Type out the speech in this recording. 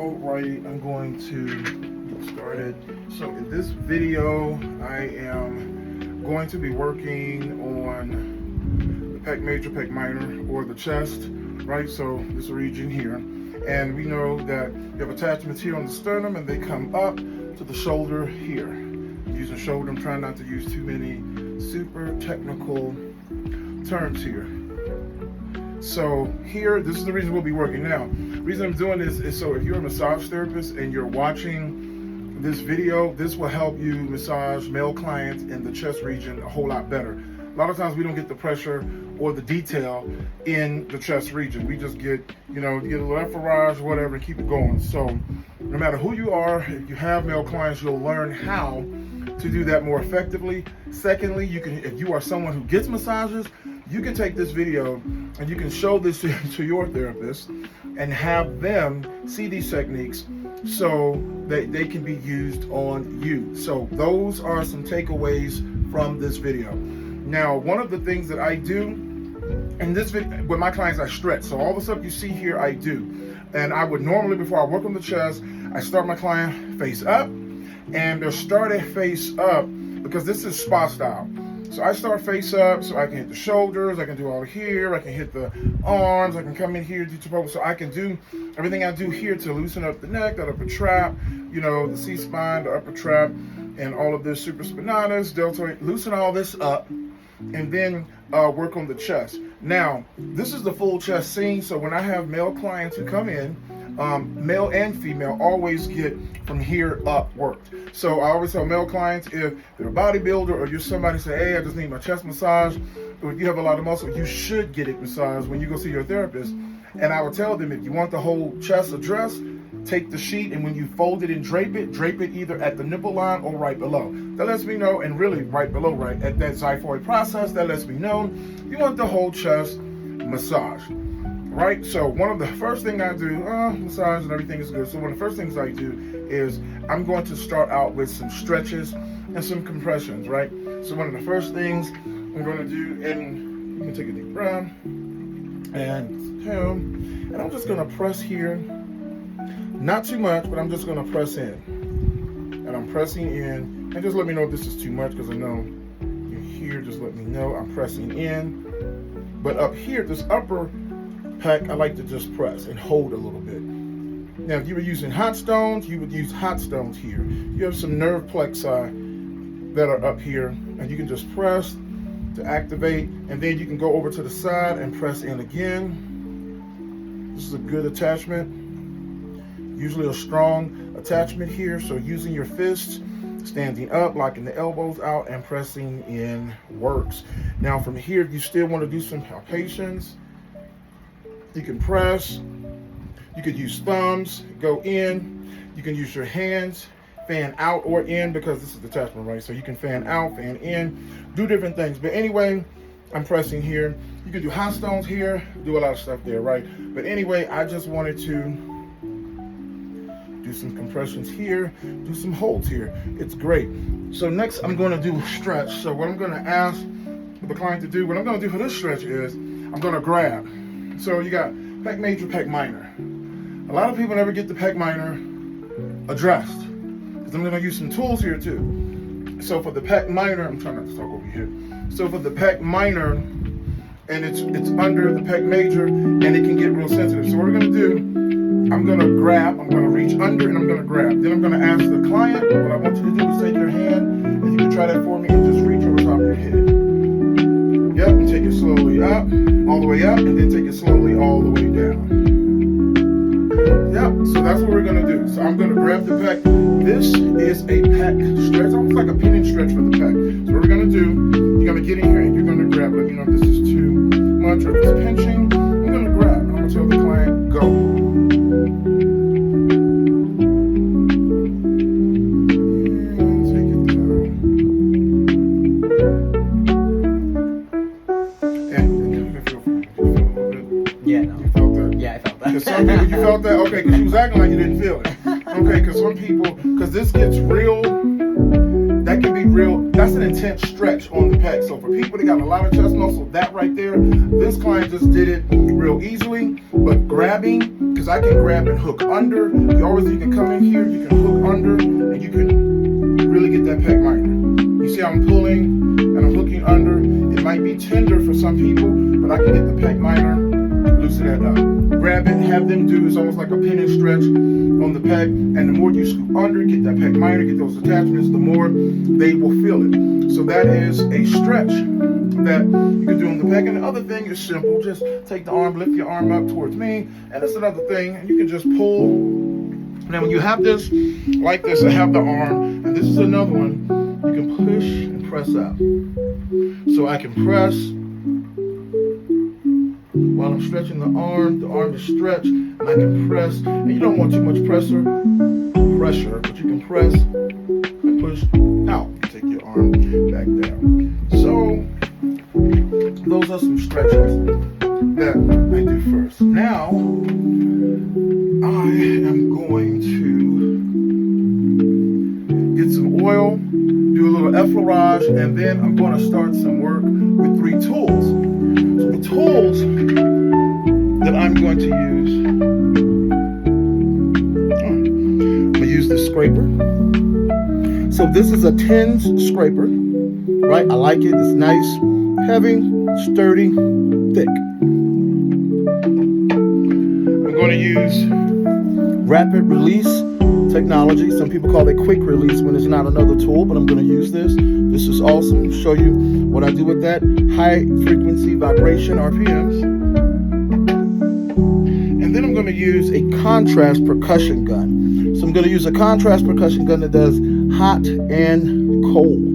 All right, I'm going to get started. So in this video, I am going to be working on the pec major, pec minor, or the chest, right? So this region here. And we know that you have attachments here on the sternum and they come up to the shoulder here. I'm using shoulder, I'm trying not to use too many super technical terms here. So here, this is the reason we'll be working now. The reason I'm doing this is so if you're a massage therapist and you're watching this video, this will help you massage male clients in the chest region a whole lot better. A lot of times we don't get the pressure or the detail in the chest region. We just get, get a little efforage, whatever, and keep it going. So no matter who you are, if you have male clients, you'll learn how to do that more effectively. Secondly, if you are someone who gets massages, you can take this video and you can show this to your therapist and have them see these techniques so that they can be used on you. So those are some takeaways from this video. Now, one of the things that I do in this video with my clients, I stretch. So all the stuff you see here, I do. And I would normally, before I work on the chest, I start my client face up, and they're started face up because this is spa style. So I start face up so I can hit the shoulders, I can do all here, I can hit the arms, I can come in here, do so I can do everything I do here to loosen up the neck, that upper trap, the C-spine, the upper trap, and all of this supraspinatus, deltoid, loosen all this up, and then work on the chest. Now, this is the full chest scene, so when I have male clients who come in, male and female always get from here up worked. So I always tell male clients, if they're a bodybuilder or you're somebody say, hey, I just need my chest massage, or if you have a lot of muscle, you should get it massaged when you go see your therapist. And I would tell them, if you want the whole chest addressed, take the sheet, and when you fold it and drape it either at the nipple line or right below. That lets me know, and really right below, right at that xiphoid process, that lets me know you want the whole chest massage. Right, so one of the first things I do, massage and everything is good. So one of the first things I do is I'm going to start out with some stretches and some compressions, right? So one of the first things I'm going to do, and you can take a deep breath, and I'm just going to press here, not too much, but I'm just going to press in, and I'm pressing in, and just let me know if this is too much, because I know you're here. Just let me know I'm pressing in, but up here, this upper pec, I like to just press and hold a little bit. Now, if you were using hot stones, you would use hot stones here. You have some nerve plexi that are up here, and you can just press to activate, and then you can go over to the side and press in again. This is a good attachment, usually a strong attachment here. So using your fists, standing up, locking the elbows out, and pressing in works. Now from here, if you still want to do some palpations, you can press, you could use thumbs, go in, you can use your hands, fan out or in, because this is the attachment, right? So you can fan out, fan in, do different things. But anyway, I'm pressing here. You can do hot stones here, do a lot of stuff there, right? But anyway, I just wanted to do some compressions here, do some holds here. It's great. So next I'm going to do a stretch. So what I'm going to ask the client to do, what I'm going to do for this stretch is I'm going to grab. So you got pec major, pec minor. A lot of people never get the pec minor addressed, because I'm going to use some tools here too. So for the pec minor, I'm trying not to talk over here. So for the pec minor, and it's under the pec major, and it can get real sensitive. So what we're going to do, I'm going to grab, I'm going to reach under, and I'm going to grab. Then I'm going to ask the client, what I want you to do is take your hand, and you can try that for me, and just reach over top of your head. Yep, and take it slowly up, all the way up, and then take it slowly all the way down. Yep, so that's what we're going to do. So I'm going to grab the pec. This is a pec stretch, almost like a pin and stretch for the pec. So what we're going to do, you're going to get in here and you're going to grab. Let me know if this is too much or if it's pinching. I'm going to grab, and I'm going to tell the client, go. Some people, you felt that? Okay, because you was acting like you didn't feel it. Okay, because some people, because this gets real, that can be real, that's an intense intense stretch on the pec. So for people that got a lot of chest muscle, that right there, this client just did it real easily. But grabbing, because I can grab and hook under. You can come in here, you can hook under, and you can really get that pec minor. You see how I'm pulling and I'm hooking under. It might be tender for some people, but I can get the pec minor, loosen that up. Grab it, have them do, it's almost like a pin and stretch on the pec, and the more you scoop under, get that pec minor, get those attachments, the more they will feel it. So that is a stretch that you can do on the pec. And the other thing is simple, just take the arm, lift your arm up towards me, and that's another thing, and you can just pull. Now when you have this, like this, I have the arm, and this is another one, you can push and press out. So I can press, while I'm stretching the arm is stretched, and I can press, and you don't want too much pressure, but you can press and push out. Take your arm back down. So, those are some stretches that I do first. Now, I am going to get some oil, do a little effleurage, and then I'm going to start some work with 3 tools. So the tools that I'm going to use, I'm going to use this scraper. So this is a tens scraper, right? I like it. It's nice, heavy, sturdy, thick. I'm going to use rapid release technology. Some people call it quick release when it's not another tool, but I'm going to use this. This is awesome. Show you what I do with that. High frequency vibration, RPMs. And then I'm going to use a contrast percussion gun. So I'm going to use a contrast percussion gun that does hot and cold.